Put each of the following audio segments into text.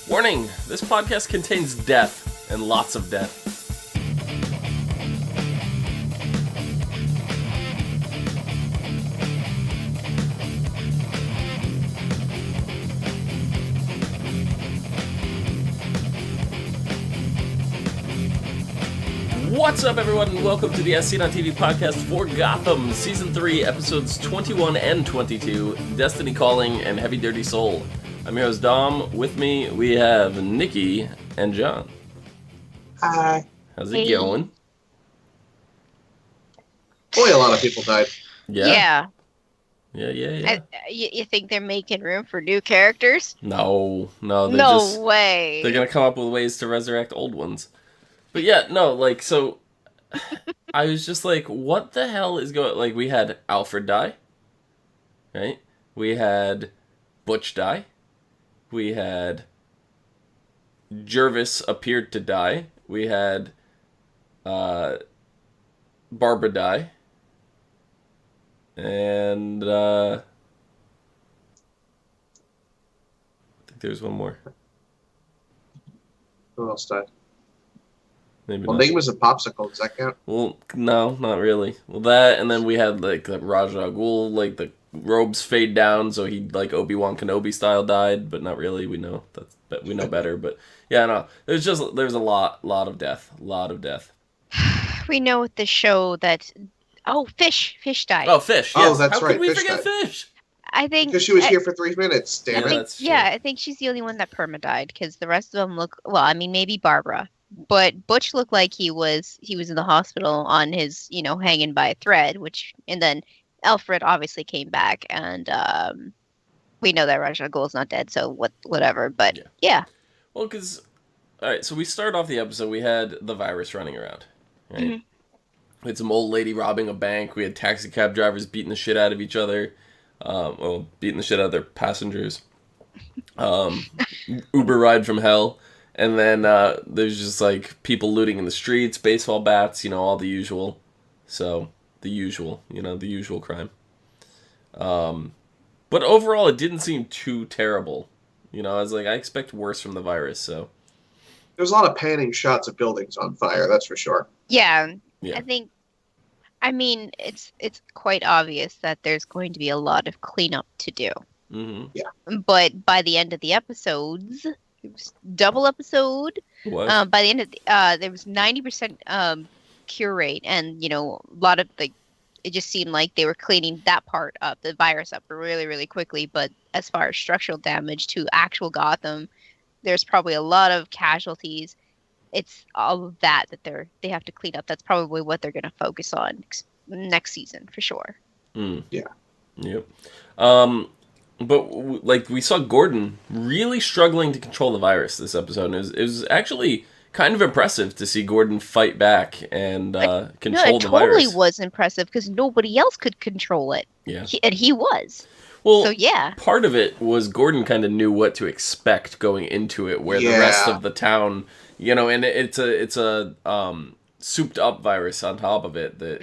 Warning, this podcast contains death, and lots of death. What's up, everyone, and welcome to the ASOTV podcast for Gotham, Season 3, Episodes 21 and 22, Destiny Calling and Heavydirtysoul. I'm your host, Dom. With me, we have Nikki and John. Hi. How's it going? Boy, a lot of people died. Yeah. You think they're making room for new characters? No, No way. They're gonna come up with ways to resurrect old ones. But yeah, no, so I was just like, what the hell is going... Like, we had Alfred die, right? We had Butch die. We had Jervis appeared to die. We had Barbara die. And I think there's one more. Who else died? Maybe Well, not. Name was a popsicle. Does that count? Well, no, not really. Well, that, and then we had, the Ra's al Ghul, the robes fade down, so he, Obi-Wan Kenobi style died, but not really. We know we know better, but yeah, no. There's a lot of death. A lot of death. We know with the show that... Oh, Fish died. Oh, Fish, Oh, yes. that's How right, could we Fish forget died. Fish? I think... Because she was here for 3 minutes, damn Yeah, it. that's true. I think she's the only one that perma-died, because the rest of them look... Well, I mean, maybe Barbara. But Butch looked like he was in the hospital on his, hanging by a thread, and then Alfred obviously came back, and we know that Ra's al Ghul's not dead, so whatever, but yeah. Well, because, alright, so we started off the episode, we had the virus running around, right? Mm-hmm. We had some old lady robbing a bank, we had taxi cab drivers beating the shit out of each other, beating the shit out of their passengers, Uber ride from hell. And then there's just, people looting in the streets, baseball bats, all the usual. So, the usual crime. But overall, it didn't seem too terrible. I was like, I expect worse from the virus, so. There's a lot of panning shots of buildings on fire, that's for sure. Yeah. I mean, it's quite obvious that there's going to be a lot of cleanup to do. Mm-hmm. Yeah. But by the end of the episodes... double episode. What? By the end of there was 90% cure rate, and a lot of it just seemed like they were cleaning that part up, the virus up, really, really quickly. But as far as structural damage to actual Gotham, there's probably a lot of casualties. It's all of that they have to clean up. That's probably what they're going to focus on next season for sure. Yeah. Yep. But, we saw Gordon really struggling to control the virus this episode. And it was actually kind of impressive to see Gordon fight back and control the virus. It totally was impressive because nobody else could control it. Yeah. And he was. Well, so, yeah. Part of it was Gordon kind of knew what to expect going into it, where the rest of the town, and it's a souped up virus on top of it that,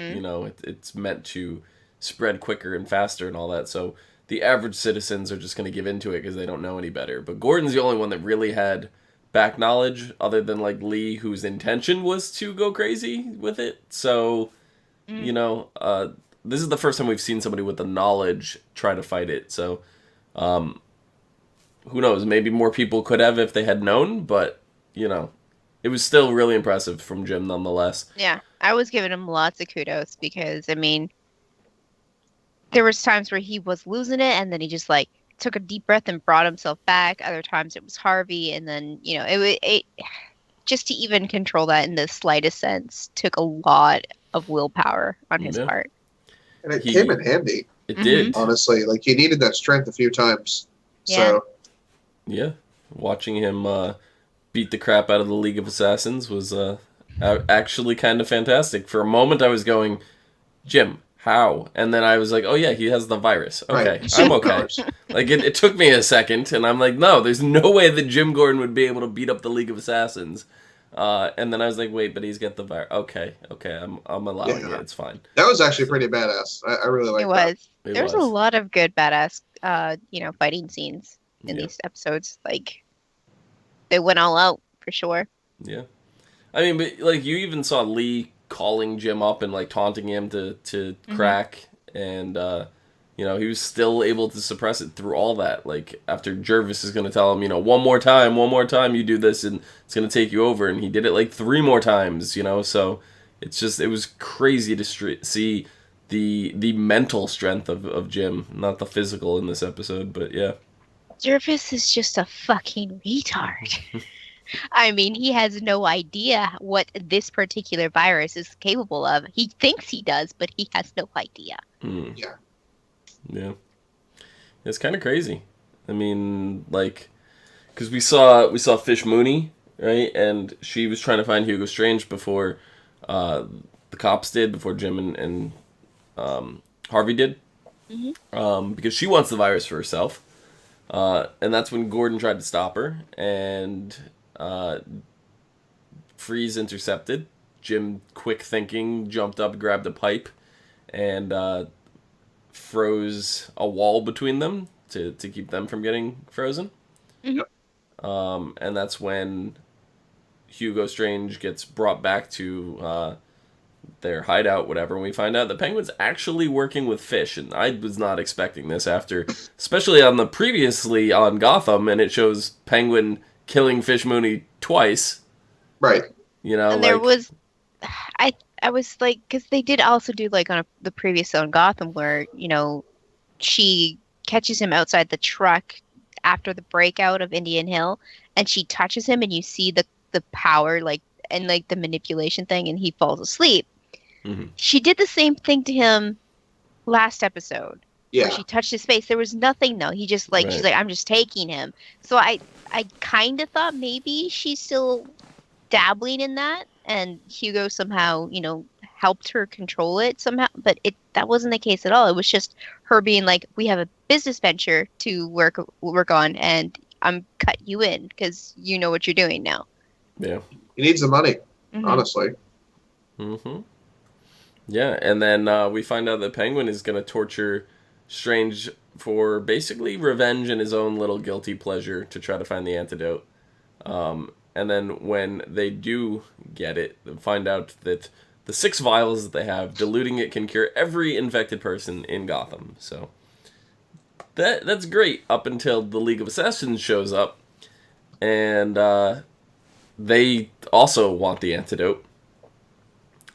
it's meant to spread quicker and faster and all that. So the average citizens are just going to give into it because they don't know any better. But Gordon's the only one that really had back knowledge, other than, Lee, whose intention was to go crazy with it. So, this is the first time we've seen somebody with the knowledge try to fight it. So, who knows? Maybe more people could have if they had known, but, it was still really impressive from Jim nonetheless. Yeah, I was giving him lots of kudos because, there was times where he was losing it, and then he just took a deep breath and brought himself back. Other times it was Harvey, and then it just to even control that in the slightest sense took a lot of willpower on his part. And it came in handy. It did, honestly. He needed that strength a few times. Yeah. So yeah, watching him beat the crap out of the League of Assassins was actually kind of fantastic. For a moment, I was going, Jim, how? And then I was like, oh yeah, he has the virus. Okay, right. I'm okay. It took me a second, and I'm like, no, there's no way that Jim Gordon would be able to beat up the League of Assassins. And then I was like, wait, but he's got the virus. Okay, I'm allowing it. It's fine. That was actually pretty badass. I really liked that. There was a lot of good badass, fighting scenes in these episodes. They went all out for sure. Yeah. I mean, but like you even saw Lee calling Jim up and like taunting him to crack, and he was still able to suppress it through all that. Like after Jervis is going to tell him, one more time, you do this, and it's going to take you over, and he did it like 3 more times. So it was crazy to see the mental strength of Jim, not the physical in this episode, but yeah. Jervis is just a fucking retard. I mean, he has no idea what this particular virus is capable of. He thinks he does, but he has no idea. Yeah. Yeah. It's kind of crazy. I mean, like, because we saw Fish Mooney, right? And she was trying to find Hugo Strange before the cops did, before Jim and Harvey did. Mm-hmm. Because she wants the virus for herself. And that's when Gordon tried to stop her, and Freeze intercepted. Jim, quick thinking, jumped up, grabbed a pipe, and froze a wall between them to keep them from getting frozen. Mm-hmm. And that's when Hugo Strange gets brought back to their hideout, whatever, and we find out the Penguin's actually working with Fish, and I was not expecting this after, especially on the previously on Gotham, and it shows Penguin killing Fish Mooney twice. Right. And there was, I was like, because they did also do like on the previous on Gotham where, she catches him outside the truck after the breakout of Indian Hill, and she touches him, and you see the power, like, and like the manipulation thing, and he falls asleep. Mm-hmm. She did the same thing to him last episode. Yeah. Where she touched his face. There was nothing though. He just like, she's like, I'm just taking him. So I kind of thought maybe she's still dabbling in that, and Hugo somehow, helped her control it somehow. But that wasn't the case at all. It was just her being like, we have a business venture to work on, and I'm cut you in because you know what you're doing now. Yeah. He needs the money, honestly. Mm-hmm. Yeah, and then we find out that Penguin is going to torture Strange for basically revenge and his own little guilty pleasure to try to find the antidote. And then when they do get it, they find out that the 6 vials that they have, diluting it can cure every infected person in Gotham. So that's great up until the League of Assassins shows up, and they also want the antidote.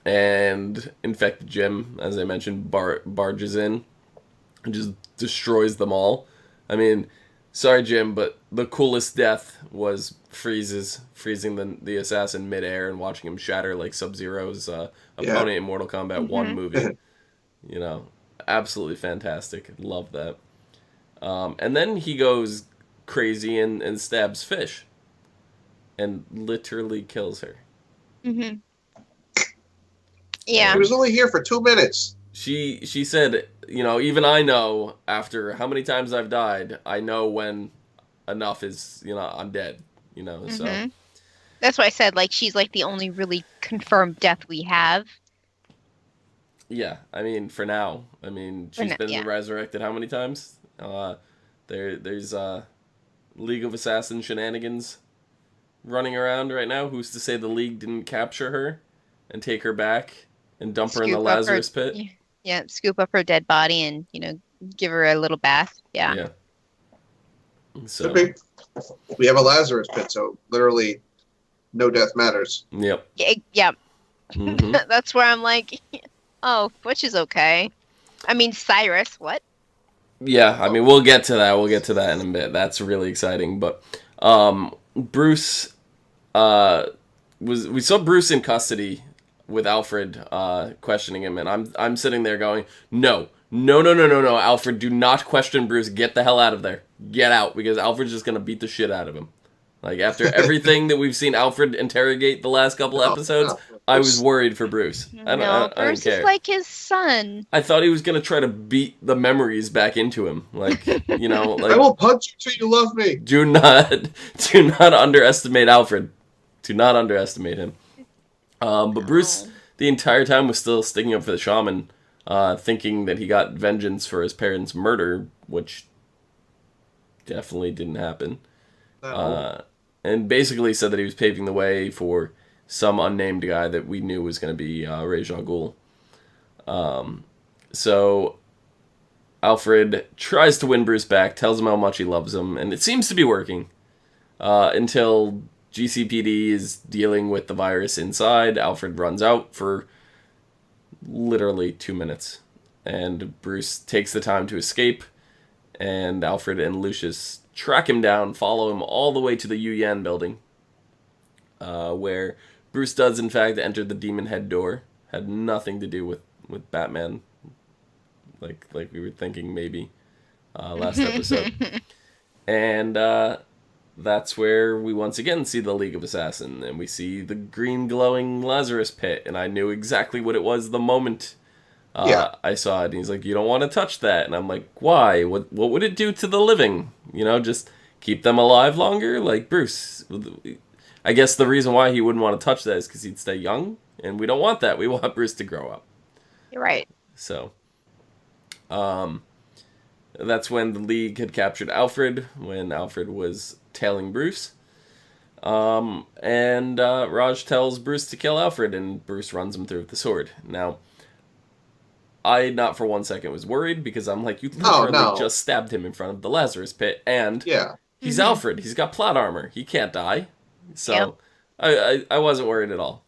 And infected Jim, as I mentioned, barges in and just destroys them all. I mean, sorry, Jim, but the coolest death was freezing the assassin midair and watching him shatter like Sub-Zero's opponent in Mortal Kombat 1 movie. Absolutely fantastic. Love that. And then he goes crazy and stabs Fish and literally kills her. Mm-hmm. Yeah. He was only here for 2 minutes. She said, even I know after how many times I've died, I know when enough is, I'm dead, so. That's why I said, like, she's like the only really confirmed death we have. Yeah, I mean, for now. I mean, she's been resurrected how many times? There's League of Assassin shenanigans running around right now. Who's to say the League didn't capture her and take her back and dump her in the Lazarus pit? Yeah, scoop up her dead body and, give her a little bath. Yeah. So we have a Lazarus pit, so literally no death matters. Yep. Yeah. Mm-hmm. That's where I'm like, oh, Butch is okay. I mean, Cyrus, what? Yeah, I mean, we'll get to that in a bit. That's really exciting. But Bruce, we saw Bruce in custody with Alfred questioning him, and I'm sitting there going, no, Alfred, do not question Bruce. Get the hell out of there. Get out, because Alfred's just going to beat the shit out of him. Like, after everything that we've seen Alfred interrogate the last couple episodes, I was worried for Bruce. Bruce I don't care. Is like his son. I thought he was going to try to beat the memories back into him. Like, like, I will punch you till you love me. Do not underestimate Alfred. Do not underestimate him. But Bruce, the entire time, was still sticking up for the shaman, thinking that he got vengeance for his parents' murder, which definitely didn't happen. No. and basically said that he was paving the way for some unnamed guy that we knew was going to be Ra's al Ghul. So Alfred tries to win Bruce back, tells him how much he loves him, and it seems to be working. Until GCPD is dealing with the virus inside, Alfred runs out for literally 2 minutes. And Bruce takes the time to escape, and Alfred and Lucius track him down, follow him all the way to the Yu-Yan building, where Bruce does, in fact, enter the Demon Head door. Had nothing to do with Batman, like we were thinking maybe last episode. And that's where we once again see the League of Assassins, and we see the green glowing Lazarus pit, and I knew exactly what it was the moment I saw it. And he's like, you don't want to touch that. And I'm like, why? What would it do to the living? Just keep them alive longer? Like, Bruce, I guess the reason why he wouldn't want to touch that is because he'd stay young, and we don't want that. We want Bruce to grow up. You're right. So, that's when the League had captured Alfred, when Alfred was tailing Bruce. And Raj tells Bruce to kill Alfred, and Bruce runs him through with the sword. Now, I not for 1 second was worried, because I'm like, you literally just stabbed him in front of the Lazarus pit, and he's Alfred. He's got plot armor. He can't die. So, I wasn't worried at all.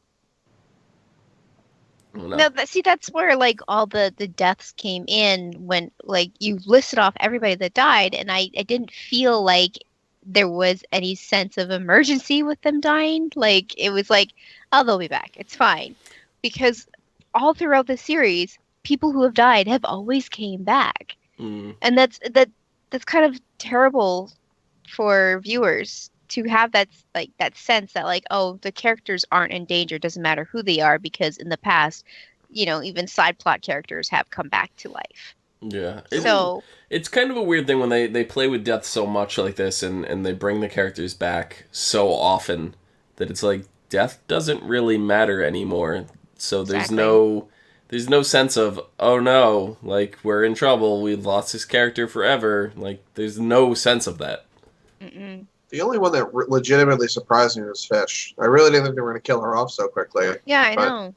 No, that's where, like, all the deaths came in, when, like, you listed off everybody that died, and I didn't feel like there was any sense of emergency with them dying. Like, it was like, oh, they'll be back. It's fine. Because all throughout the series, people who have died have always came back. And that's kind of terrible for viewers to have that sense that, like, oh, the characters aren't in danger, doesn't matter who they are, because in the past, even side plot characters have come back to life. Yeah. It's kind of a weird thing when they play with death so much like this, and they bring the characters back so often, that it's like, death doesn't really matter anymore. So there's no sense of, oh no, like, we're in trouble, we've lost this character forever. Like, there's no sense of that. Mm-mm. The only one that legitimately surprised me was Fish. I really didn't think they were going to kill her off so quickly. Yeah, I know.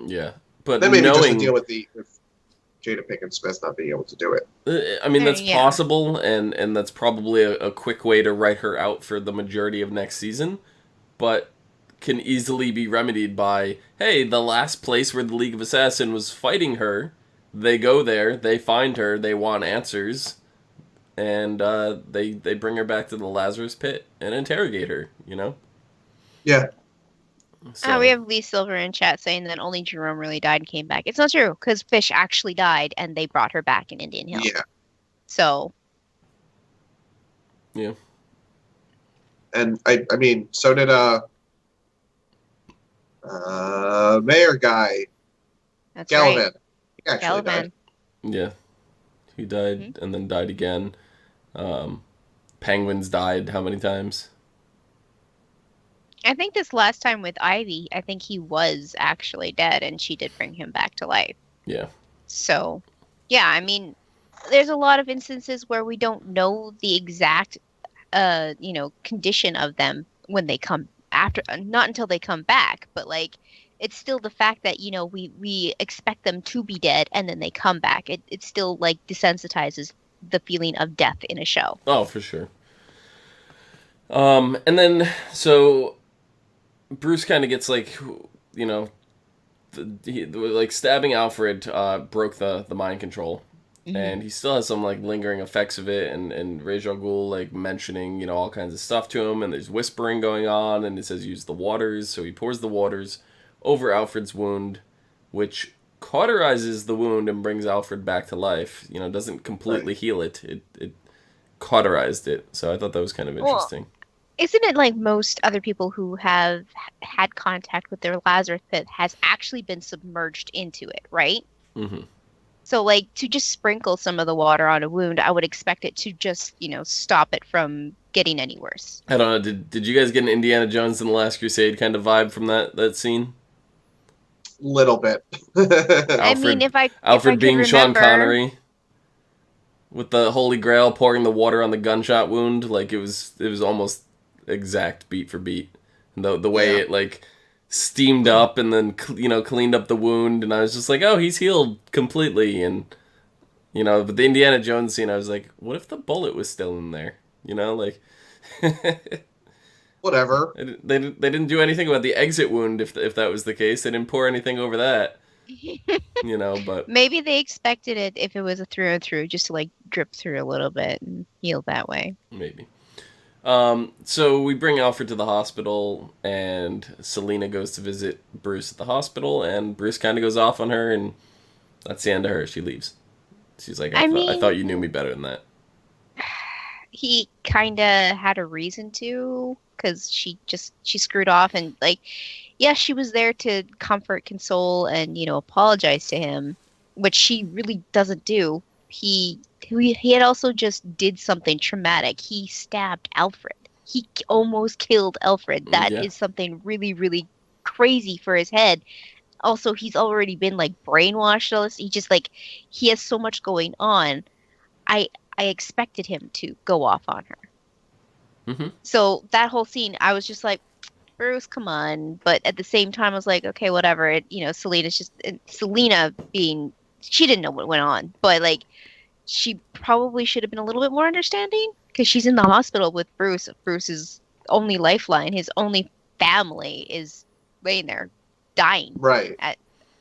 Yeah, but then maybe just to deal with Jada Pinkett Smith not being able to do it. I mean, that's possible, and that's probably a quick way to write her out for the majority of next season, but can easily be remedied by, hey, the last place where the League of Assassins was fighting her, they go there, they find her, they want answers, and they bring her back to the Lazarus pit and interrogate her, Yeah. So. We have Lee Silver in chat saying that only Jerome really died and came back. It's not true, because Fish actually died, and they brought her back in Indian Hill. Yeah. So. Yeah. And, I mean, so did, mayor guy. That's Gallivan. right. He actually Gallivan. died. Yeah. He died and then died again. Penguins died how many times? I think this last time with Ivy, I think he was actually dead, and she did bring him back to life. Yeah. So, yeah, I mean, there's a lot of instances where we don't know the exact, condition of them when they come after, not until they come back, but, like, it's still the fact that, we expect them to be dead, and then they come back. It still, like, desensitizes the feeling of death in a show. Oh, for sure. And then, so Bruce kind of gets, like, stabbing Alfred broke the mind control. Mm-hmm. And he still has some, like, lingering effects of it, and Ra's al Ghul, like, mentioning, all kinds of stuff to him, and there's whispering going on, and it says use the waters, so he pours the waters over Alfred's wound, which cauterizes the wound and brings Alfred back to life. Doesn't completely heal it. It cauterized it, so I thought that was kind of interesting. Well, isn't it like most other people who have had contact with their Lazarus pit has actually been submerged into it, right? Mm-hmm. So, like, to just sprinkle some of the water on a wound, I would expect it to just, stop it from getting any worse. I don't know. Did you guys get an Indiana Jones and the Last Crusade kind of vibe from that scene? Little bit. Alfred being Sean Connery with the Holy Grail pouring the water on the gunshot wound, like it was almost exact beat for beat. And the way it, like, steamed up and then, cleaned up the wound, and I was just like, oh, he's healed completely, and, but the Indiana Jones scene, I was like, what if the bullet was still in there? Like... Whatever. They didn't do anything about the exit wound, if that was the case. They didn't pour anything over that. But... Maybe they expected it, if it was a through and through, just to, like, drip through a little bit and heal that way. Maybe. So we bring Alfred to the hospital, and Selina goes to visit Bruce at the hospital, and Bruce kind of goes off on her, and that's the end of her. She leaves. She's like, I thought you knew me better than that. He kind of had a reason to, because she screwed off, and, like, yeah, she was there to comfort, console, and, apologize to him, which she really doesn't do. He had also just did something traumatic. He stabbed Alfred. He almost killed Alfred. That is something really, really crazy for his head. Also, he's already been, like, brainwashed. All this. He has so much going on. I expected him to go off on her. Mm-hmm. So that whole scene, I was just like, Bruce, come on. But at the same time, I was like, okay, whatever. Selina being, she didn't know what went on. But, like, she probably should have been a little bit more understanding, because she's in the hospital with Bruce. Bruce's only lifeline, his only family, is laying there dying. Right.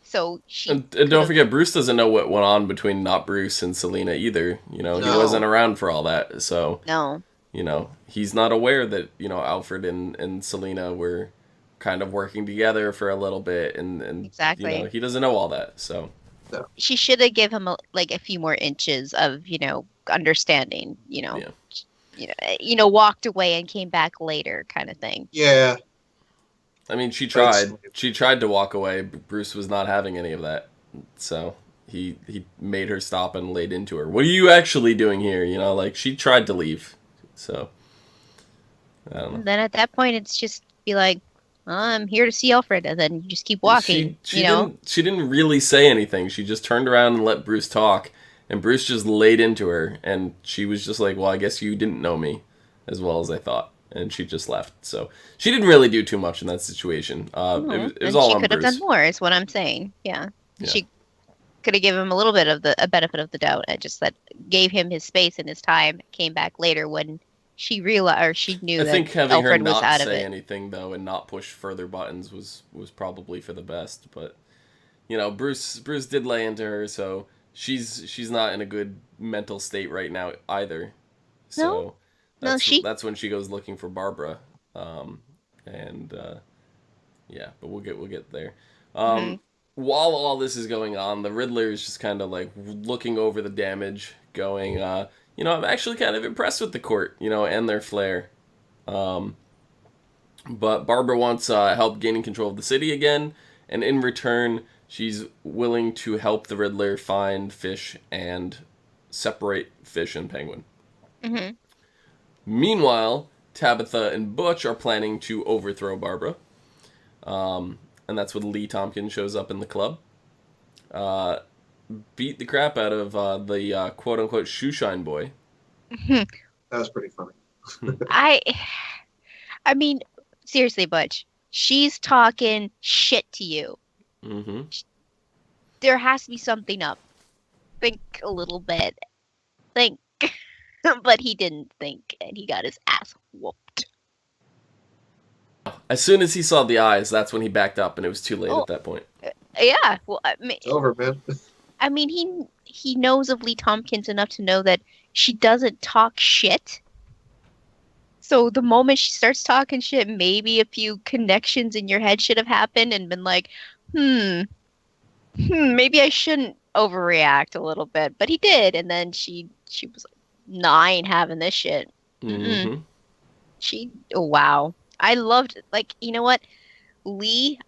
So she... And don't forget, Bruce doesn't know what went on between not Bruce and Selina either. He wasn't around for all that. So, no. He's not aware that, Alfred and Selina were kind of working together for a little bit. And exactly. He doesn't know all that, so... No. She should have given him a few more inches of, understanding, walked away and came back later kind of thing. Yeah. I mean, she tried. She tried to walk away, but Bruce was not having any of that. So he made her stop and laid into her. What are you actually doing here? She tried to leave. So I don't know. And then at that point, it's just be like, I'm here to see Alfred, and then you just keep walking. She didn't really say anything. She just turned around and let Bruce talk, and Bruce just laid into her, and she was just like, well, I guess you didn't know me as well as I thought. And she just left. So she didn't really do too much in that situation. It was all on Bruce. She could have done more, is what I'm saying. Yeah. She could have given him a little bit of a benefit of the doubt. I just gave him his space and his time. Came back later when she realized, or she knew I that think having Alfred her was not out of say it. anything though and not push further buttons was probably for the best. But Bruce did lay into her, so she's not in a good mental state right now either. So that's when she goes looking for Barbara. But we'll get there. While all this is going on, the Riddler is just kind of like looking over the damage, going, I'm actually kind of impressed with the court, and their flair. But Barbara wants help gaining control of the city again, and in return, she's willing to help the Riddler find Fish and separate Fish and Penguin. Mm-hmm. Meanwhile, Tabitha and Butch are planning to overthrow Barbara. And that's when Lee Tompkins shows up in the club. Beat the crap out of the quote-unquote shoeshine boy. That was pretty funny. I mean, seriously, Butch. She's talking shit to you. Mm-hmm. There has to be something up. Think a little bit. Think. But he didn't think, and he got his ass whooped. As soon as he saw the eyes, that's when he backed up, and it was too late at that point. Yeah, well, I mean, it's over, man. I mean, he knows of Lee Tompkins enough to know that she doesn't talk shit. So the moment she starts talking shit, maybe a few connections in your head should have happened and been like, maybe I shouldn't overreact a little bit. But he did, and then she was like, nah, I ain't having this shit. Mm-hmm. Wow. I loved, you know what? Lee,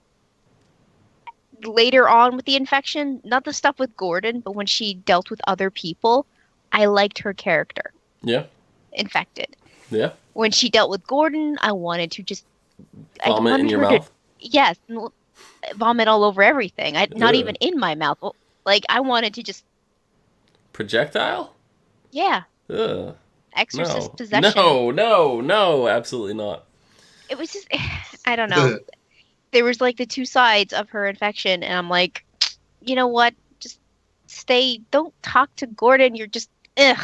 later on with the infection, not the stuff with Gordon, but when she dealt with other people, I liked her character. Yeah. Infected. Yeah. When she dealt with Gordon, I wanted to just... Vomit in your mouth? Yes. Vomit all over everything. Not even in my mouth. I wanted to just... Projectile? Yeah. Ugh. exorcist No. possession. No, absolutely not. It was just, I don't know. There was like the two sides of her infection, and I'm like, you know what? Just stay. Don't talk to Gordon. You're just ugh.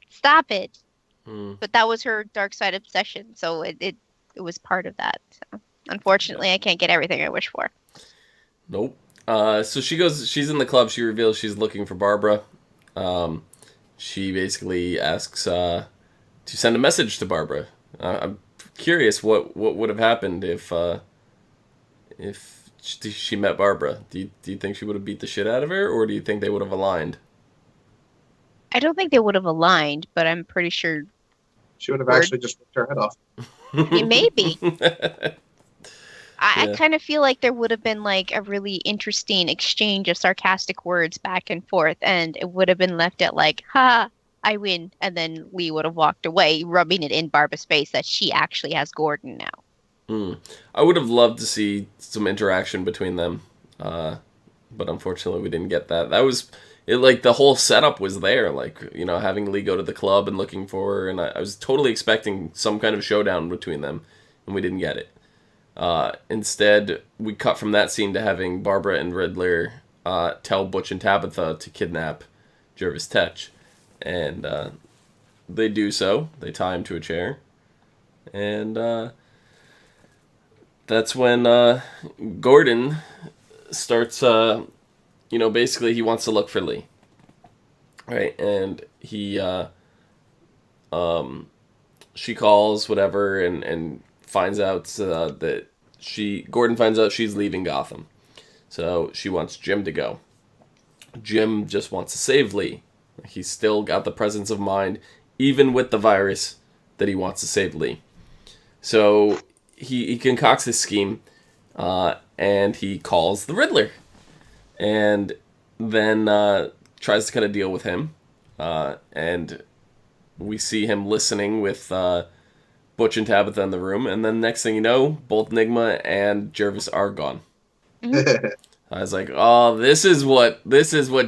Stop it. But that was her dark side obsession, so it was part of that. So unfortunately, I can't get everything I wish for. Nope. So she's in the club. She reveals she's looking for Barbara. She basically asks to send a message to Barbara. I'm curious what would have happened if she met Barbara. Do you think she would have beat the shit out of her, or do you think they would have aligned? I don't think they would have aligned, but I'm pretty sure she would have actually just ripped her head off. Maybe. I kind of feel like there would have been like a really interesting exchange of sarcastic words back and forth, and it would have been left at like, ha, I win, and then Lee would have walked away, rubbing it in Barbara's face that she actually has Gordon now. I would have loved to see some interaction between them, but unfortunately we didn't get that. That was it. Like the whole setup was there, like having Lee go to the club and looking for her, and I was totally expecting some kind of showdown between them, and we didn't get it. Instead, we cut from that scene to having Barbara and Riddler tell Butch and Tabitha to kidnap Jervis Tetch, and they do so. They tie him to a chair, and that's when Gordon starts, basically he wants to look for Lee. Right, and he, she calls, whatever, and finds out that Gordon finds out she's leaving Gotham. So she wants Jim to go. Jim just wants to save Lee. He's still got the presence of mind, even with the virus, that he wants to save Lee. So he concocts this scheme, and he calls the Riddler. And then tries to cut a deal with him. And we see him listening with Butch and Tabitha in the room. And then next thing you know, both Nigma and Jervis are gone. Mm-hmm. I was like, oh, this is what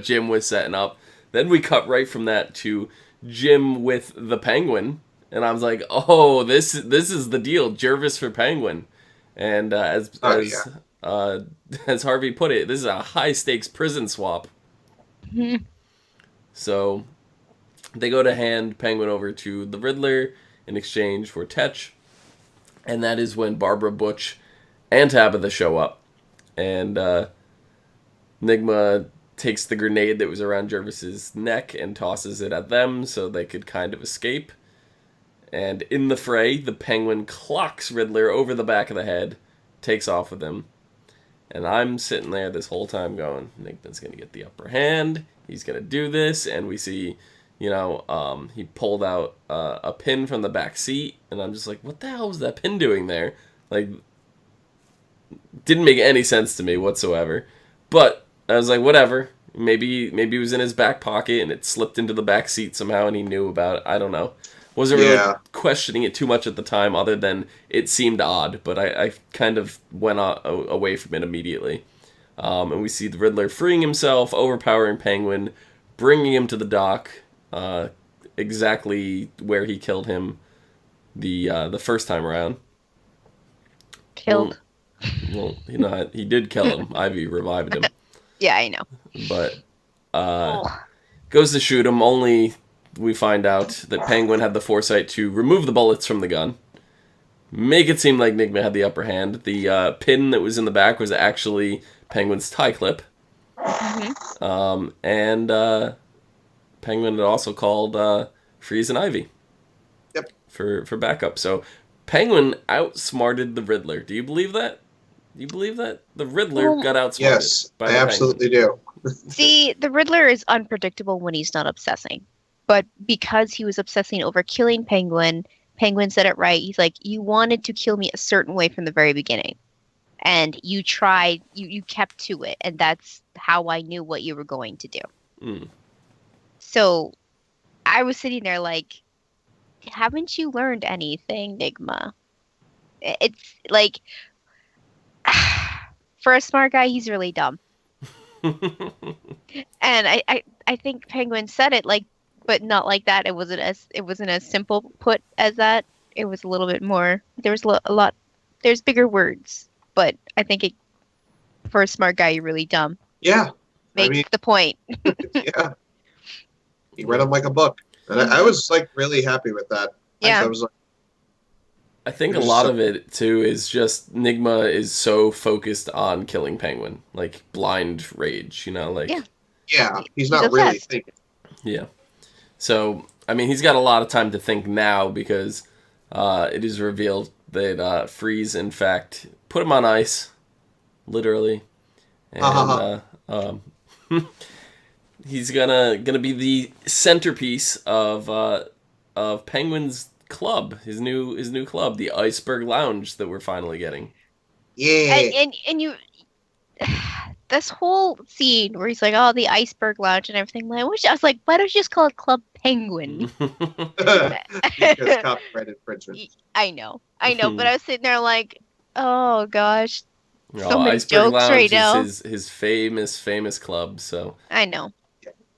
Jim was setting up. Then we cut right from that to Jim with the Penguin. And I was like, oh, this is the deal. Jervis for Penguin. And as Harvey put it, this is a high-stakes prison swap. Mm-hmm. So they go to hand Penguin over to the Riddler in exchange for Tetch. And that is when Barbara, Butch, and Tabitha show up. And Nigma takes the grenade that was around Jervis's neck and tosses it at them so they could kind of escape. And in the fray, the Penguin clocks Riddler over the back of the head, takes off with him. And I'm sitting there this whole time going, Nigma's going to get the upper hand. He's going to do this. And we see, he pulled out a pin from the back seat. And I'm just like, what the hell was that pin doing there? Like, didn't make any sense to me whatsoever. But I was like, whatever. Maybe it was in his back pocket and it slipped into the back seat somehow and he knew about it. I don't know. Wasn't really questioning it too much at the time, other than it seemed odd, but I kind of went away from it immediately. And we see the Riddler freeing himself, overpowering Penguin, bringing him to the dock, exactly where he killed him the first time around. Killed? Well, he did kill him. Ivy revived him. Yeah, I know. But goes to shoot him, only we find out that Penguin had the foresight to remove the bullets from the gun, make it seem like Nigma had the upper hand. The pin that was in the back was actually Penguin's tie clip. Mm-hmm. And Penguin had also called Freeze and Ivy. Yep. For backup. So Penguin outsmarted the Riddler. Do you believe that? Do you believe that? The Riddler got outsmarted. Yes, I absolutely do. See, the Riddler is unpredictable when he's not obsessing. But because he was obsessing over killing Penguin, Penguin said it right. He's like, you wanted to kill me a certain way from the very beginning. And you tried, you kept to it. And that's how I knew what you were going to do. Mm. So I was sitting there like, haven't you learned anything, Nigma? It's like, for a smart guy, he's really dumb. And I think Penguin said it, like, but not like that. It wasn't as simple put as that. It was a little bit more. There was a lot. There's bigger words, but I think for a smart guy, you're really dumb. Yeah. Make the point. Yeah. He read them like a book. And I was like really happy with that. Yeah. I was like, I think a lot of it too is just Nigma is so focused on killing Penguin, like blind rage, like yeah, he's not really thinking. Yeah. So I mean, he's got a lot of time to think now because it is revealed that Freeze, in fact, put him on ice, literally, and he's gonna be the centerpiece of Penguin's club, his new club, the Iceberg Lounge that we're finally getting. Yeah. And you, this whole scene where he's like, "Oh, the Iceberg Lounge" and everything. I was like, why don't you just call it Club Penguin? Because copyright infringement. I know, but I was sitting there like, oh gosh, so many Iceberg jokes Lounge right now. is his famous club. So I know.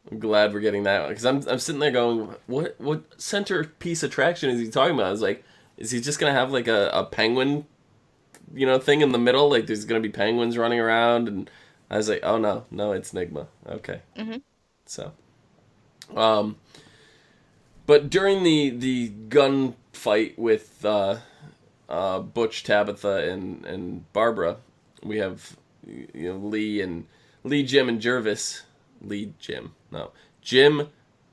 I'm glad we're getting that because I'm sitting there going, what centerpiece attraction is he talking about? I was like, is he just gonna have like a penguin, thing in the middle? Like there's gonna be penguins running around, and I was like, oh no, it's Nigma. Okay. Mm-hmm. So, but during the gunfight with Butch, Tabitha, and Barbara, we have Lee, Jim, and Jervis. Jim,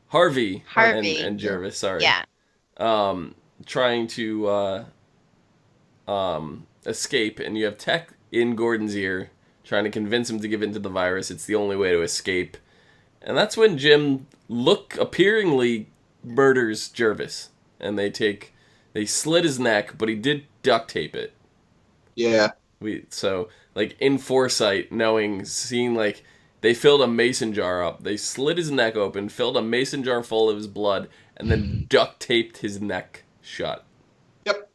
Harvey. And Jervis, sorry. Yeah. Trying to escape, and you have Tech in Gordon's ear, trying to convince him to give in to the virus. It's the only way to escape. And that's when Jim appearingly murders Jervis. And they slit his neck, but he did duct tape it. Yeah. So in foresight, seeing they filled a mason jar up. They slit his neck open, filled a mason jar full of his blood, and then duct taped his neck shut. Yep.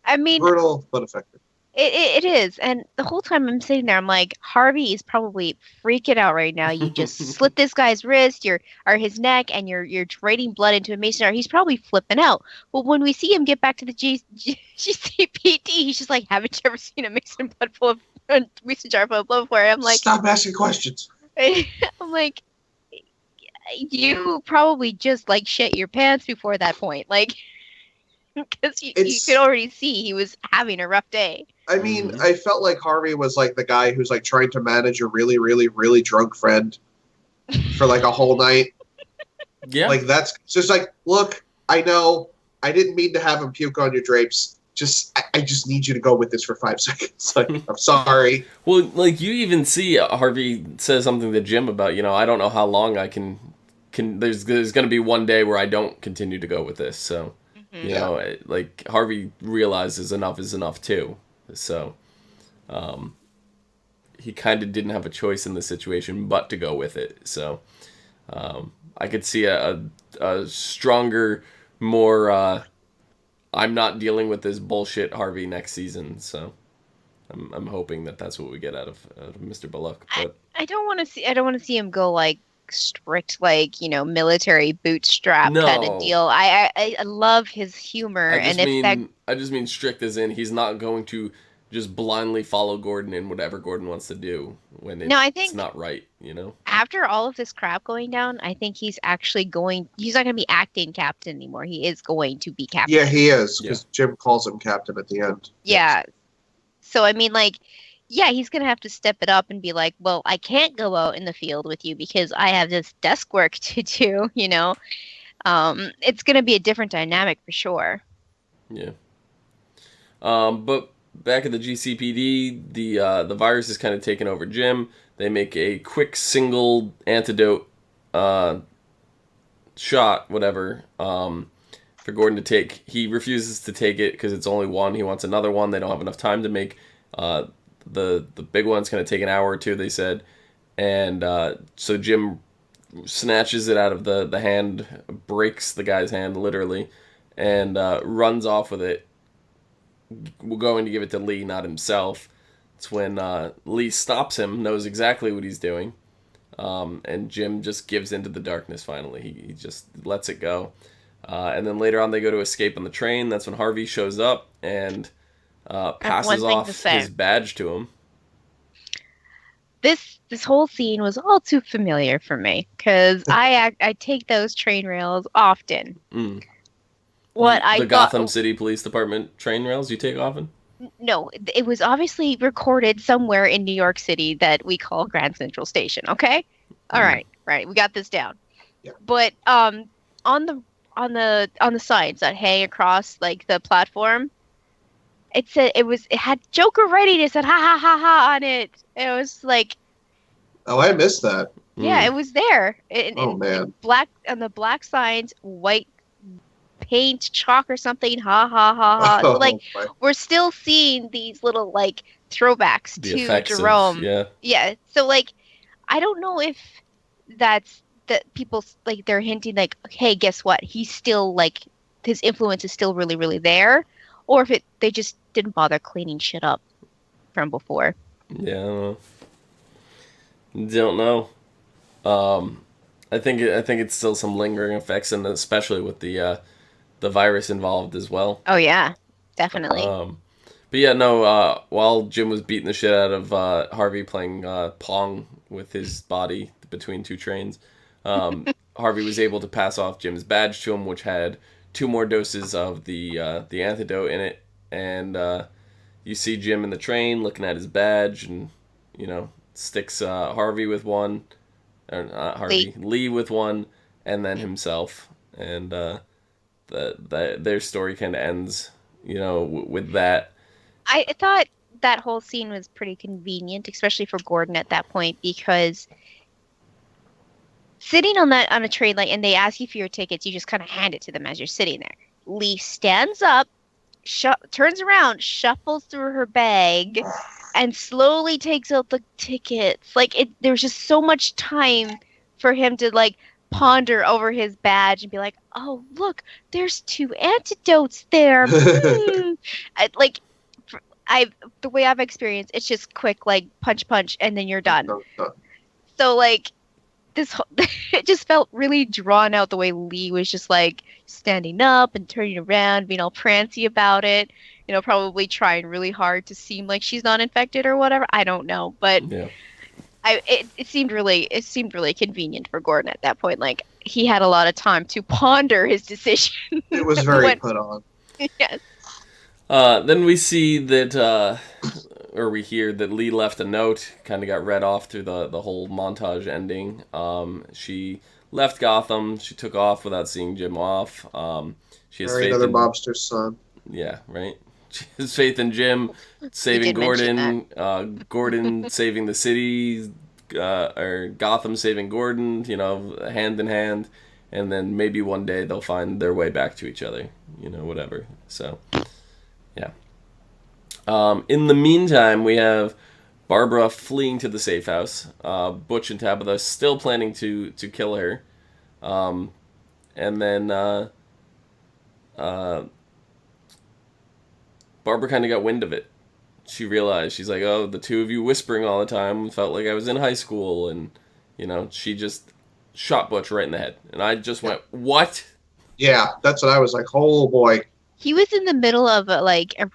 I mean, brutal but effective. It is, and the whole time I'm sitting there, I'm like, Harvey is probably freaking out right now. You just slit this guy's wrist, or his neck, and you're draining blood into a mason jar. He's probably flipping out. But when we see him get back to the GCPD, he's just like, haven't you ever seen a mason jar full of blood before? I'm like, stop asking questions. I'm like, you probably just shit your pants before that point, because you could already see he was having a rough day. I mean, I felt like Harvey was the guy who's trying to manage a really, really, really drunk friend for a whole night. Yeah. That's just look, I know I didn't mean to have him puke on your drapes. I just need you to go with this for 5 seconds. I'm sorry. Well, you even see Harvey says something to Jim about, I don't know how long I can there's going to be one day where I don't continue to go with this. So, Harvey realizes enough is enough too. So, he kind of didn't have a choice in the situation but to go with it. So, I could see a stronger, more, I'm not dealing with this bullshit Harvey next season. So, I'm hoping that's what we get out of Mr. Bullock. But I don't want to see him go strict military bootstrap kind of deal. I love his humor, I just mean strict as in he's not going to just blindly follow Gordon in whatever Gordon wants to do when it's not right, After all of this crap going down, I think he's not going to be acting captain anymore. He is going to be captain. Yeah, he is, because Jim calls him captain at the end. Yeah. So I mean, he's going to have to step it up and be like, well, I can't go out in the field with you because I have this desk work to do, It's going to be a different dynamic for sure. Yeah. But back at the GCPD, the virus is kind of taking over Jim. They make a quick single antidote shot, whatever, for Gordon to take. He refuses to take it because it's only one. He wants another one. They don't have enough time to make the big one's going to take an hour or two, they said. And so Jim snatches it out of the hand, breaks the guy's hand, literally, and runs off with it. We're going to give it to Lee, not himself. It's when Lee stops him, knows exactly what he's doing, And Jim just gives into the darkness finally. He just lets it go. And then later on they go to escape on the train. That's when Harvey shows up and passes off his badge to him. This whole scene was all too familiar for me because I take those train rails often. The Gotham City Police Department train rails you take often? No, it was obviously recorded somewhere in New York City that we call Grand Central Station. Okay, all right, we got this down. Yeah. But on the signs that hang across like the platform, it had Joker writing. It said ha ha ha ha on it. It was like, oh, I missed that. Yeah, it was there. Man, black on the black signs, white paint, chalk or something. Ha ha ha ha. So, like we're still seeing these little like throwbacks to Jerome. Yeah. So like, I don't know if that's that people like they're hinting like, hey, guess what? He's still like his influence is still really really there, or if they just didn't bother cleaning shit up from before. Yeah, don't know. I think it's still some lingering effects, and especially with the virus involved as well. Oh yeah, definitely. But yeah, no. While Jim was beating the shit out of Harvey playing Pong with his body between two trains, Harvey was able to pass off Jim's badge to him, which had 2 more doses of the antidote in it, and you see Jim in the train looking at his badge, and sticks Harvey with one, or not Harvey, Lee with one, and then himself, and their story kind of ends, with that. I thought that whole scene was pretty convenient, especially for Gordon at that point, because sitting on a train, like, and they ask you for your tickets, you just kind of hand it to them as you're sitting there. Lee stands up, turns around, shuffles through her bag, and slowly takes out the tickets. Like, there was just so much time for him to like ponder over his badge and be like, "Oh, look, there's 2 antidotes there." The way I've experienced, it's just quick, like punch, and then you're done. So like it just felt really drawn out the way Lee was just like standing up and turning around, being all prancy about it. Probably trying really hard to seem like she's not infected or whatever. I don't know, but yeah. It seemed really convenient for Gordon at that point. Like he had a lot of time to ponder his decision. It was very put on. Yes. Then we see that, or we hear that Lee left a note, kind of got read off through the whole montage ending. She left Gotham. She took off without seeing Jim off. She has faith another in mobster's son. Yeah, right. She has faith in Jim saving Gordon, Gordon saving the city, or Gotham saving Gordon, hand in hand. And then maybe one day they'll find their way back to each other, whatever. So, yeah. In the meantime, we have Barbara fleeing to the safe house. Butch and Tabitha still planning to kill her. And then Barbara kind of got wind of it. She realized, she's like, oh, the 2 of you whispering all the time felt like I was in high school. And, she just shot Butch right in the head. And I just went, what? Yeah, that's what I was like, oh boy. He was in the middle of a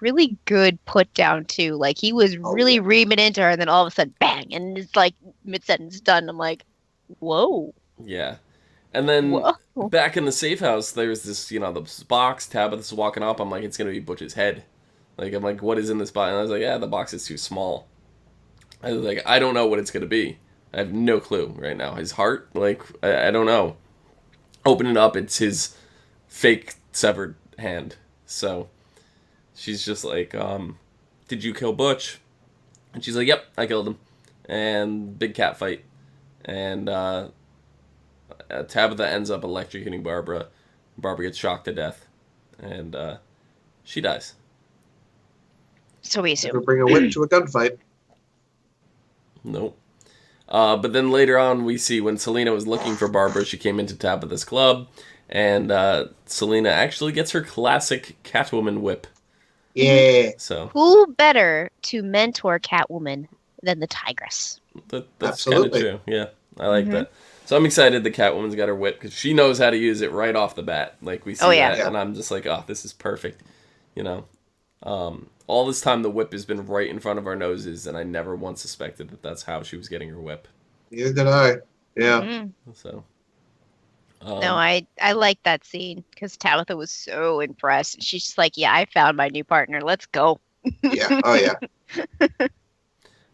really good put down too. Like he was really reaming into her, and then all of a sudden, bang, and it's like mid-sentence done. I'm like, whoa. Yeah. And then back in the safe house, there's this, the box. Tabitha's walking up. I'm like, it's going to be Butch's head. Like, I'm like, what is in this box? And I was like, yeah, the box is too small. I was like, I don't know what it's going to be. I have no clue right now. His heart? Like, I don't know. Open it up. It's his fake severed hand. So she's just like, did you kill Butch? And she's like, yep, I killed him. And big cat fight. And Tabitha ends up electrocuting Barbara. Barbara gets shocked to death. And she dies. So we assume. Never bring a whip to a gunfight. Nope. But then later on, we see when Selena was looking for Barbara, she came into Tabitha's club. And Selena actually gets her classic Catwoman whip. Yeah. So who better to mentor Catwoman than the Tigress? That's kind of true. Yeah. I like that. So I'm excited the Catwoman's got her whip because she knows how to use it right off the bat. Like we see that, and I'm just like, oh, this is perfect. You know, all this time the whip has been right in front of our noses, and I never once suspected that that's how she was getting her whip. Neither did I. Yeah. So. No, I like that scene because Tabitha was so impressed. She's just like, yeah, I found my new partner. Let's go. Yeah. Oh, yeah.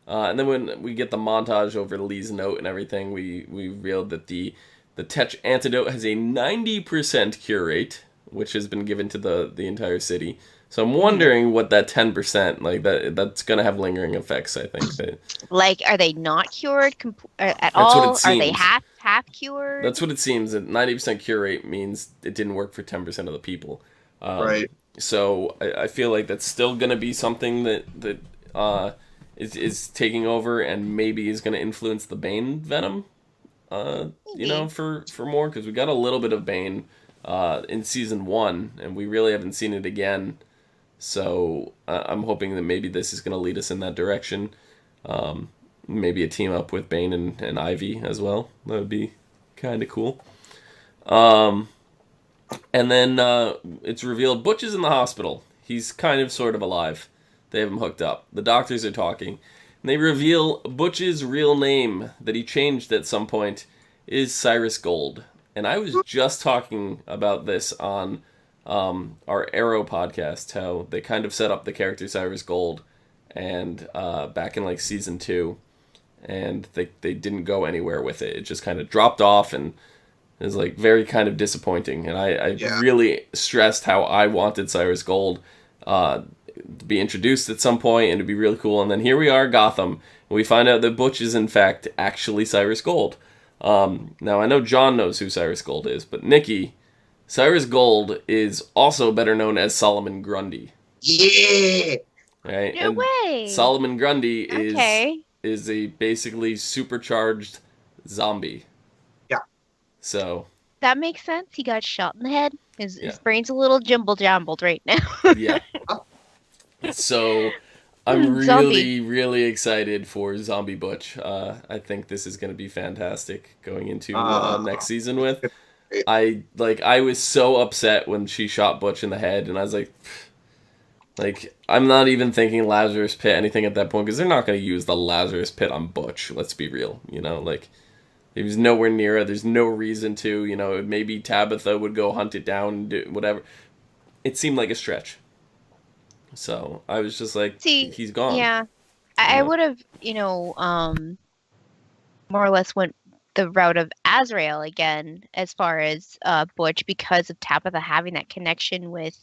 And then when we get the montage over Lee's note and everything, we revealed that the Tetch antidote has a 90% cure rate, which has been given to the entire city. So I'm wondering what that 10%, like that's going to have lingering effects, I think. Like, are they not cured at all? What it seems. Are they half cured? That's what it seems. That 90% cure rate means it didn't work for 10% of the people. Right. So I feel like that's still going to be something that is taking over and maybe is going to influence the Bane venom, you know, for more. Because we got a little bit of Bane in season 1, and we really haven't seen it again. So I'm hoping that maybe this is going to lead us in that direction. Maybe a team up with Bane and Ivy as well. That would be kind of cool. And then it's revealed Butch is in the hospital. He's kind of sort of alive. They have him hooked up. The doctors are talking. And they reveal Butch's real name that he changed at some point is Cyrus Gold. And I was just talking about this on our Arrow podcast, how they kind of set up the character Cyrus Gold and back in like season 2. And they didn't go anywhere with it. It just kind of dropped off and is like very kind of disappointing. And I really stressed how I wanted Cyrus Gold to be introduced at some point and to be really cool. And then here we are, Gotham, and we find out that Butch is in fact actually Cyrus Gold. Now I know John knows who Cyrus Gold is, but Nikki, Cyrus Gold is also better known as Solomon Grundy. Yeah. Right? No way. Solomon Grundy is a basically supercharged zombie. Yeah. So that makes sense. He got shot in the head. His brain's a little jumbled right now. Yeah. So I'm really, really excited for Zombie Butch. I think this is going to be fantastic going into next season with. I was so upset when she shot Butch in the head, and I was like, I'm not even thinking Lazarus Pit, anything at that point, because they're not going to use the Lazarus Pit on Butch, let's be real, you know, like, he was nowhere near it, there's no reason to, you know, maybe Tabitha would go hunt it down and do whatever. It seemed like a stretch. So, I was just like, he's gone. Yeah, I would have, you know, more or less went the route of Azrael again, as far as Butch, because of Tabitha having that connection with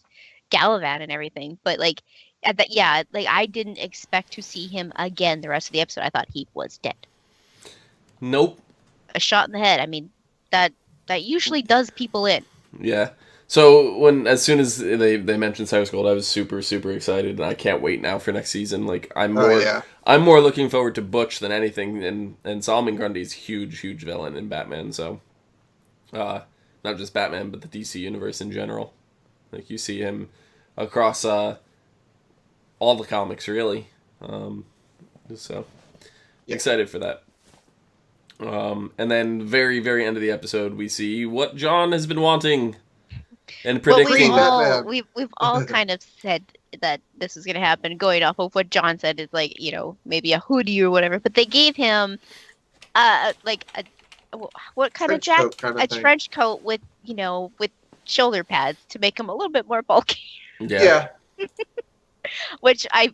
Galavan and everything, but like I didn't expect to see him again the rest of the episode. I thought he was dead. Nope. A shot in the head. I mean, that usually does people in. Yeah. So as soon as they mentioned Cyrus Gold, I was super, super excited, and I can't wait now for next season. Like I'm more looking forward to Butch than anything, and Solomon Grundy's huge villain in Batman. So, not just Batman, but the DC universe in general. Like you see him across all the comics, really. So excited for that. And then very, very end of the episode, we see what John has been wanting and predicting. We've all kind of said that this is going to happen, going off of what John said is like, you know, maybe a hoodie or whatever. But they gave him what kind of jacket? A trench coat with, you know, with shoulder pads to make him a little bit more bulky. Yeah. Which I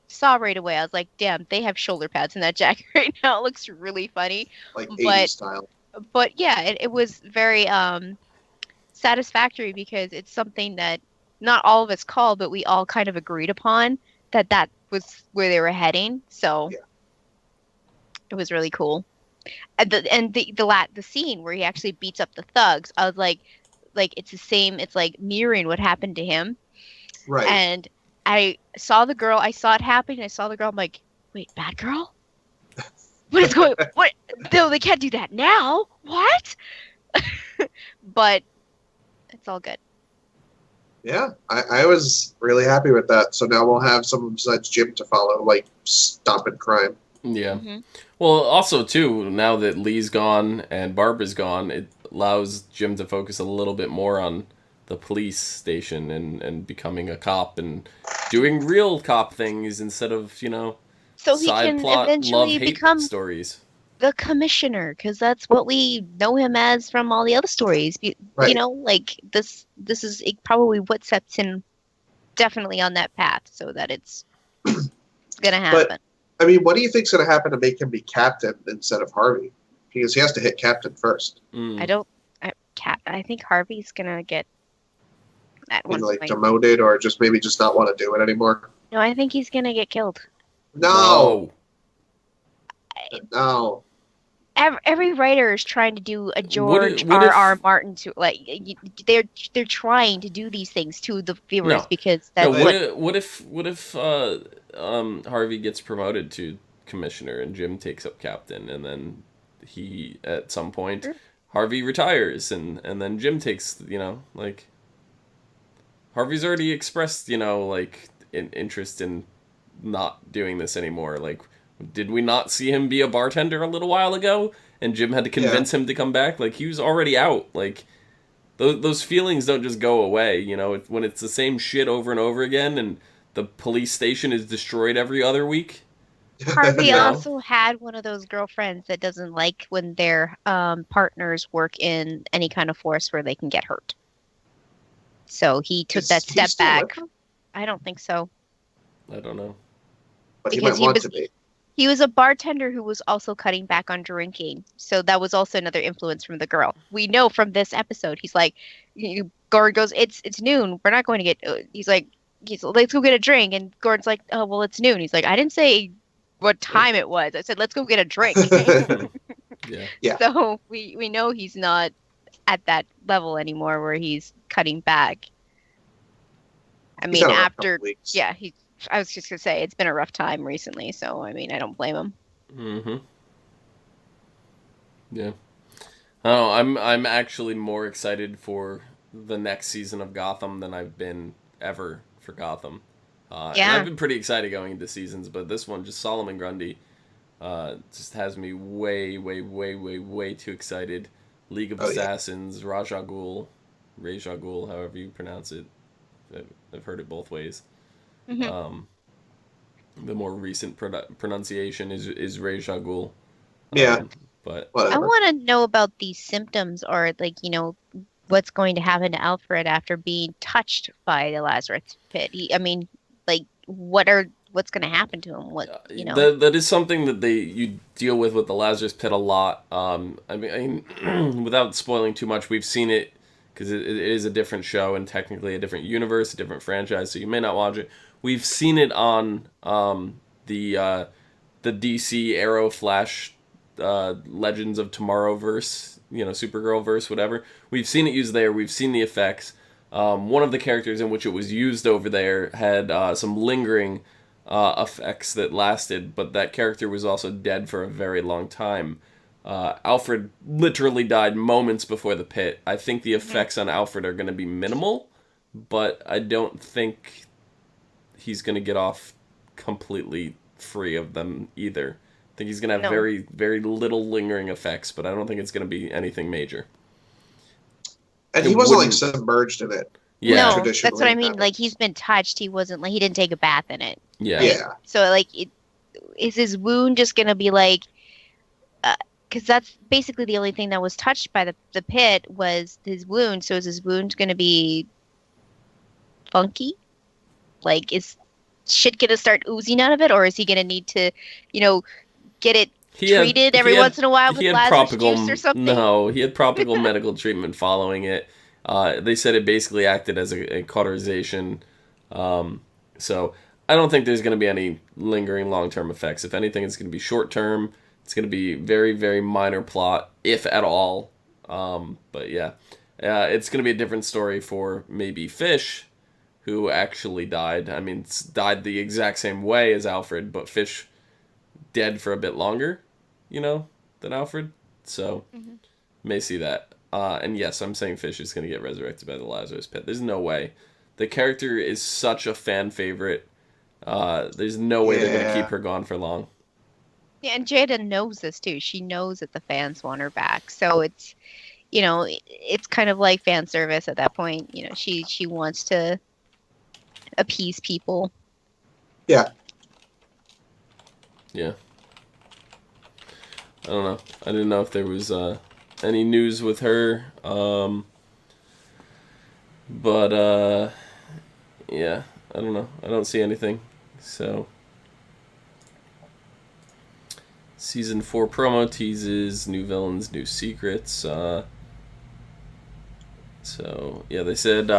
saw right away. I was like, damn, they have shoulder pads in that jacket right now. It looks really funny. Like 80s style. But yeah, it was very satisfactory because it's something that not all of us called, but we all kind of agreed upon that was where they were heading. So it was really cool. And the scene where he actually beats up the thugs, I was like it's the same. It's like mirroring what happened to him. Right. And I saw the girl. I saw it happen. I saw the girl. I'm like, wait, Batgirl? What is going? What? No, they can't do that now. What? But it's all good. Yeah, I was really happy with that. So now we'll have someone besides Jim to follow, like stopping crime. Yeah. Mm-hmm. Well, also, too, now that Lee's gone and Barbara's gone, it allows Jim to focus a little bit more on the police station and becoming a cop and doing real cop things instead of, So he side can plot eventually love-hate become stories. the commissioner, because that's what we know him as from all the other stories. Right. Like this is probably what sets him definitely on that path, so that it's gonna happen. But I mean, what do you think's going to happen to make him be captain instead of Harvey? Because he has to hit captain first. I don't. I think Harvey's gonna get at one Like point. demoted, or maybe just not want to do it anymore. No, I think he's gonna get killed. No. Every writer is trying to do a George R.R. Martin to they're trying to do these things to the viewers because that's what if Harvey gets promoted to commissioner and Jim takes up captain, and then he at some point Harvey retires and then Jim takes Harvey's already expressed an interest in not doing this anymore. Like, did we not see him be a bartender a little while ago? And Jim had to convince him to come back? Like, he was already out. Like, those feelings don't just go away, when it's the same shit over and over again and the police station is destroyed every other week. Harvey also had one of those girlfriends that doesn't like when their partners work in any kind of force where they can get hurt. So he took that step back. I don't think so. I don't know. But he might want to be. He was a bartender who was also cutting back on drinking. So that was also another influence from the girl. We know from this episode, he's like, Gordon goes, it's noon. We're not going to get, he's like, let's go get a drink. And Gordon's like, oh, well, it's noon. He's like, I didn't say what time it was. I said, let's go get a drink. Yeah. So we know he's not at that level anymore where he's cutting back. I mean, I was just gonna say it's been a rough time recently, so I mean I don't blame him. Mm-hmm. Yeah. Oh, I'm actually more excited for the next season of Gotham than I've been ever for Gotham. And I've been pretty excited going into seasons, but this one, just Solomon Grundy, just has me way, way, way, way, way too excited. League of Assassins, Ra's al Ghul, however you pronounce it. I've heard it both ways. Mm-hmm. The more recent pronunciation is Ra's al Ghul. Yeah. But I want to know about these symptoms, or what's going to happen to Alfred after being touched by the Lazarus pit. What's going to happen to him? That is something that you deal with the Lazarus pit a lot. I mean, without spoiling too much, we've seen it because it is a different show and technically a different universe, a different franchise, so you may not watch it. We've seen it on the DC Arrow Flash Legends of Tomorrow verse, Supergirl verse, whatever. We've seen it used there. We've seen the effects. One of the characters in which it was used over there had some lingering effects that lasted, but that character was also dead for a very long time. Alfred literally died moments before the pit. I think the effects on Alfred are going to be minimal, but I don't think he's going to get off completely free of them either. I think he's going to have very, very little lingering effects, but I don't think it's going to be anything major. And he wasn't submerged in it. Yeah, no, that's what I mean. Like, he's been touched. He wasn't he didn't take a bath in it. Yeah. Right? Yeah. So is his wound just going to be because that's basically the only thing that was touched by the pit was his wound. So is his wound going to be funky? Is shit going to start oozing out of it, or is he going to need to, get it treated every once in a while with Lazarus juice or something? No, he had tropical medical treatment following it. They said it basically acted as a cauterization. So I don't think there's going to be any lingering long-term effects. If anything, it's going to be short-term. It's going to be very, very minor plot, if at all. But yeah, it's going to be a different story for maybe Fish, who actually died. I mean, died the exact same way as Alfred, but Fish dead for a bit longer, than Alfred. So, may see that. And yes, I'm saying Fish is going to get resurrected by the Lazarus pit. There's no way. The character is such a fan favorite. There's no way they're going to keep her gone for long. Yeah, and Jada knows this too. She knows that the fans want her back. So it's, it's kind of like fan service at that point. She wants to appease people. Yeah. Yeah. I don't know. I didn't know if there was any news with her. But yeah, I don't know. I don't see anything. So, season 4 promo teases new villains, new secrets. So yeah, they said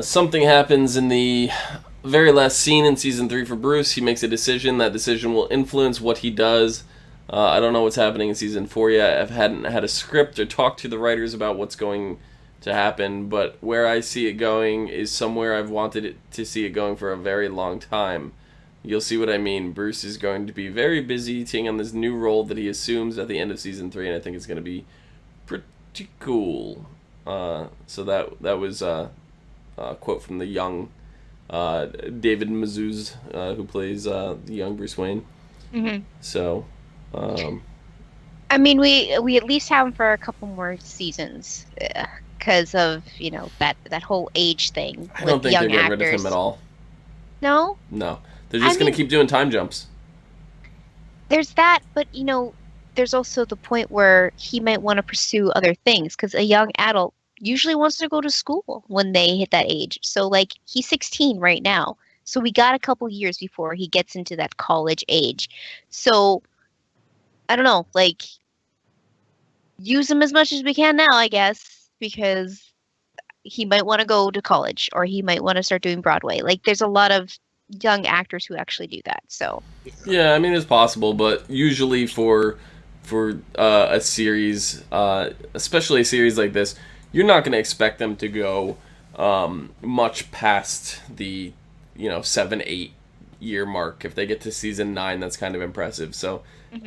something happens in the very last scene in season 3 for Bruce. He makes a decision. That decision will influence what he does. I don't know what's happening in season 4 yet. I hadn't had a script or talked to the writers about what's going to happen, but where I see it going is somewhere I've wanted it to see it going for a very long time. You'll see what I mean. Bruce is going to be very busy taking on this new role that he assumes at the end of season 3, and I think it's going to be pretty cool. So that was a quote from the young David Mazouz, who plays the young Bruce Wayne. Mm-hmm. So, I mean, we at least have him for a couple more seasons because of that whole age thing. I don't think they're getting rid of him at all. No, they're just going to keep doing time jumps. There's that, but there's also the point where he might want to pursue other things because a young adult usually wants to go to school when they hit that age. So he's 16 right now. So we got a couple years before he gets into that college age. So I don't know, use him as much as we can now, I guess, because he might want to go to college or he might want to start doing Broadway. There's a lot of young actors who actually do that. So yeah, I mean it's possible, but usually for a series, especially a series like this, you're not going to expect them to go much past the 7-8 year mark. If they get to season 9, that's kind of impressive. So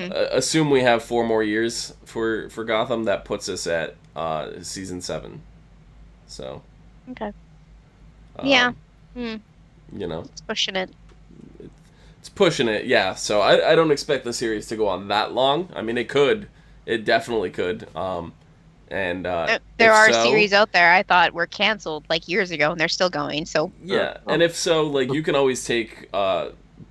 assume we have 4 more years for Gotham. That puts us at season 7. So okay, yeah, it's pushing it. It's pushing it, yeah. So I don't expect the series to go on that long. I mean, it definitely could. And there are series out there I thought were canceled years ago, and they're still going. So yeah, and if so, you can always take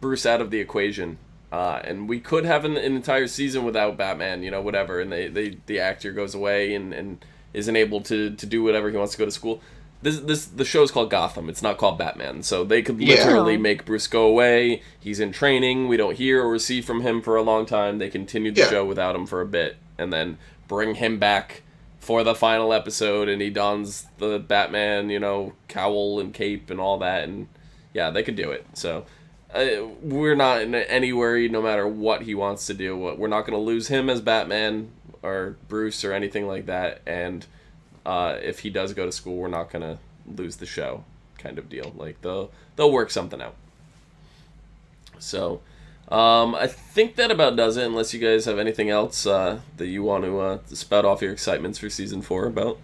Bruce out of the equation, and we could have an entire season without Batman, whatever, and the actor goes away and isn't able to do whatever he wants to go to school. The show is called Gotham. It's not called Batman. So they could literally make Bruce go away. He's in training. We don't hear or see from him for a long time. They continue the show without him for a bit, and then bring him back for the final episode, and he dons the Batman, cowl and cape and all that, and yeah, they could do it. So we're not in any worry, no matter what he wants to do. We're not going to lose him as Batman or Bruce or anything like that, and if he does go to school, we're not going to lose the show, kind of deal. They'll work something out. So I think that about does it, unless you guys have anything else that you want to spout off your excitements for season 4 about.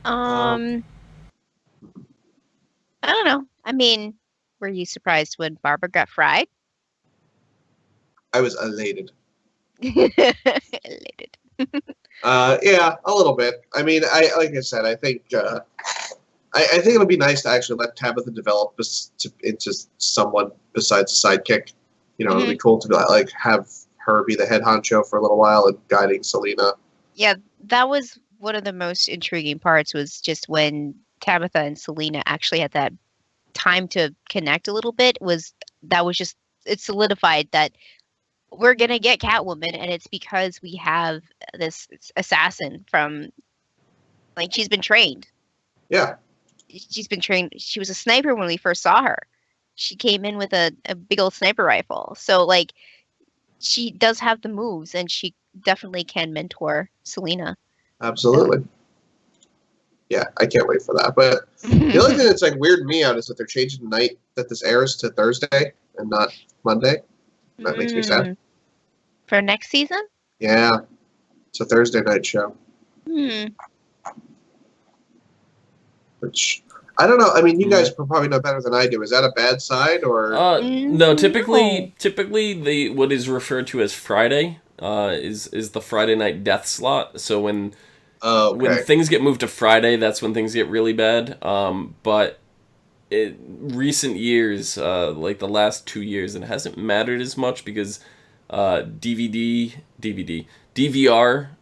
I don't know. I mean, were you surprised when Barbara got fried? I was elated. Elated. Yeah, a little bit. I mean, like I said, I think I think it'll be nice to actually let Tabitha develop into someone besides a sidekick. It'll be cool to have her be the head honcho for a little while and guiding Selina. Yeah, that was one of the most intriguing parts, was just when Tabitha and Selina actually had that time to connect a little bit. It solidified that we're gonna get Catwoman, and it's because we have this assassin from, she's been trained. Yeah. She's been trained. She was a sniper when we first saw her. She came in with a big old sniper rifle. So she does have the moves, and she definitely can mentor Selina. Absolutely. So. Yeah, I can't wait for that. But the only thing that's weirding me out is that they're changing the night that this airs to Thursday and not Monday. That makes me sad. For next season? Yeah. It's a Thursday night show. Which I don't know. I mean, you guys probably know better than I do. Is that a bad sign or? No. Typically, the what is referred to as Friday is the Friday night death slot. So when things get moved to Friday, that's when things get really bad. But recent years, like the last 2 years, it hasn't mattered as much because DVR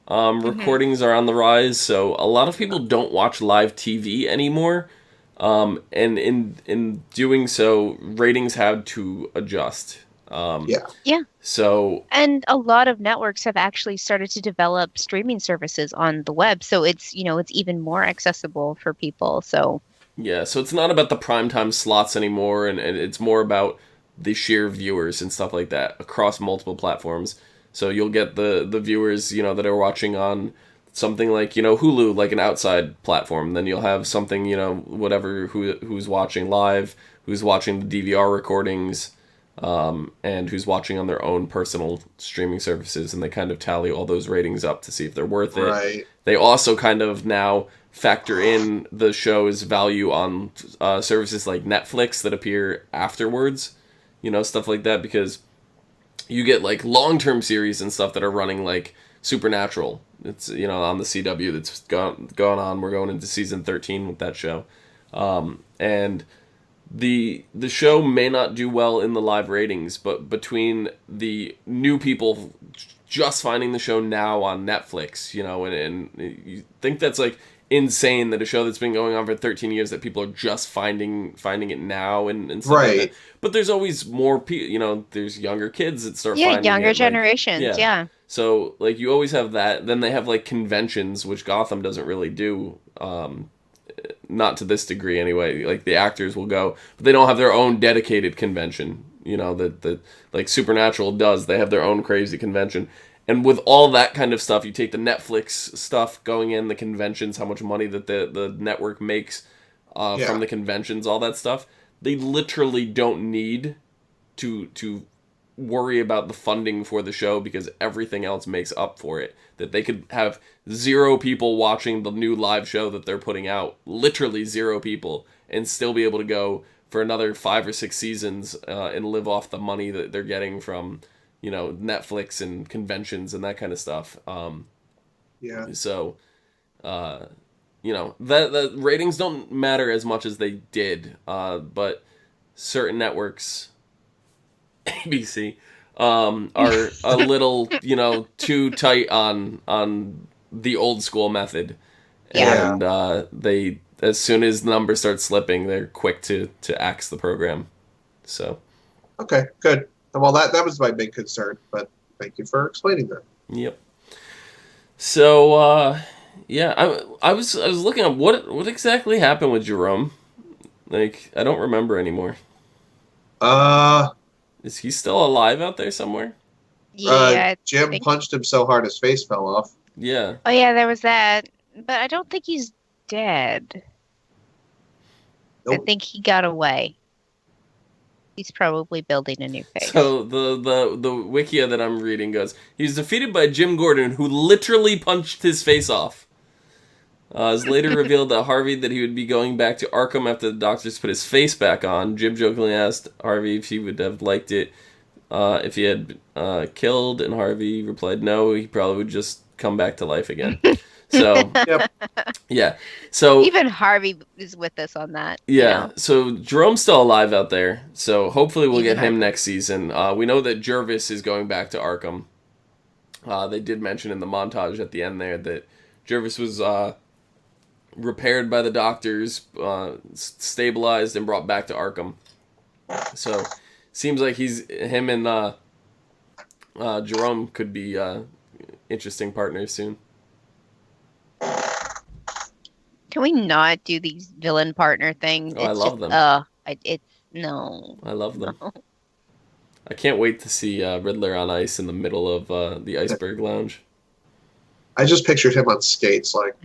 recordings are on the rise. So a lot of people don't watch live TV anymore. And in doing so, ratings had to adjust. Yeah. So, and a lot of networks have actually started to develop streaming services on the web, so it's even more accessible for people. So yeah, so it's not about the primetime slots anymore, and it's more about the sheer viewers and stuff like that across multiple platforms. So you'll get the viewers, that are watching on something like, Hulu, like an outside platform. Then you'll have something, whatever, who's watching live, who's watching the DVR recordings, and who's watching on their own personal streaming services, and they kind of tally all those ratings up to see if they're worth it. Right. They also kind of now factor in the show's value on services like Netflix that appear afterwards, stuff like that, because you get like long-term series and stuff that are running, like Supernatural. It's on the CW that's going on. We're going into season 13 with that show, and the show may not do well in the live ratings, but between the new people just finding the show now on Netflix, and you think that's like insane that a show that's been going on for 13 years that people are just finding it now and stuff like that. But there's always more people, there's younger kids that start finding it. Yeah, younger generations, yeah. So, like, you always have that. Then they have, like, conventions, which Gotham doesn't really do. Not to this degree, anyway. Like, the actors will go, but they don't have their own dedicated convention. That like Supernatural does. They have their own crazy convention. And with all that kind of stuff, you take the Netflix stuff going in, the conventions, how much money that the network makes from the conventions, all that stuff. They literally don't need to worry about the funding for the show because everything else makes up for it. That they could have 0 people watching the new live show that they're putting out, literally 0 people, and still be able to go for another 5 or 6 seasons and live off the money that they're getting from, Netflix and conventions and that kind of stuff. So, the ratings don't matter as much as they did, but certain networks, ABC, are a little, too tight on the old school method. Yeah. And they, as soon as the numbers start slipping, they're quick to axe the program. So. Okay, good. Well, that was my big concern, but thank you for explaining that. Yep. So, I was looking up what exactly happened with Jerome. Like, I don't remember anymore. Is he still alive out there somewhere? Yeah. Jim punched him so hard his face fell off. Yeah. Oh yeah, there was that. But I don't think he's dead. Nope. I think he got away. He's probably building a new face. So the Wikia that I'm reading goes, he was defeated by Jim Gordon, who literally punched his face off. It was later revealed that Harvey that he would be going back to Arkham after the doctors put his face back on. Jim jokingly asked Harvey if he would have liked it if he had killed, and Harvey replied no, he probably would just come back to life again. So, yep. Yeah. So even Harvey is with us on that. Yeah. So Jerome's still alive out there. So hopefully we'll get him next season. We know that Jervis is going back to Arkham. They did mention in the montage at the end there that Jervis was repaired by the doctors, stabilized, and brought back to Arkham. So seems like him and Jerome could be interesting partners soon. Can we not do these villain partner things? Oh, I love them. No. I love them. No. I can't wait to see Riddler on ice in the middle of the Iceberg Lounge. I just pictured him on skates, like.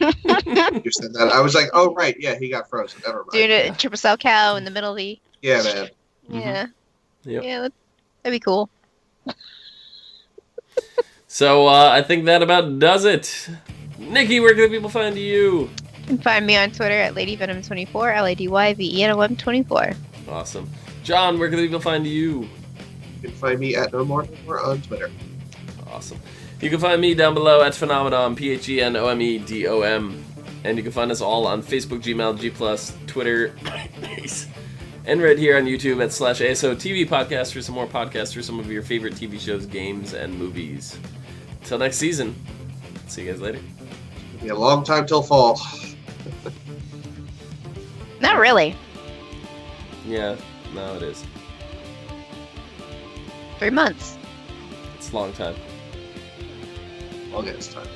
You said that. I was like, oh, right, yeah, he got frozen. Never mind. Doing a triple cell cow in the middle of the... Yeah, man. Yeah. Mm-hmm. Yep. Yeah, that'd be cool. So I think that about does it. Nikki, where can people find you? You can find me on Twitter at LadyVenom24, LadyVenom24. Awesome. John, where can people find you? You can find me at No More on Twitter. Awesome. You can find me down below at Phenomenon, PHENOMEDOM. And you can find us all on Facebook, Gmail, G+, Twitter, and right here on YouTube at /ASOTV podcast for some more podcasts for some of your favorite TV shows, games, and movies. Until next season. See you guys later. It'll be a long time till fall. Not really. Yeah, no, it is. 3 months. It's a long time. I'll get this time.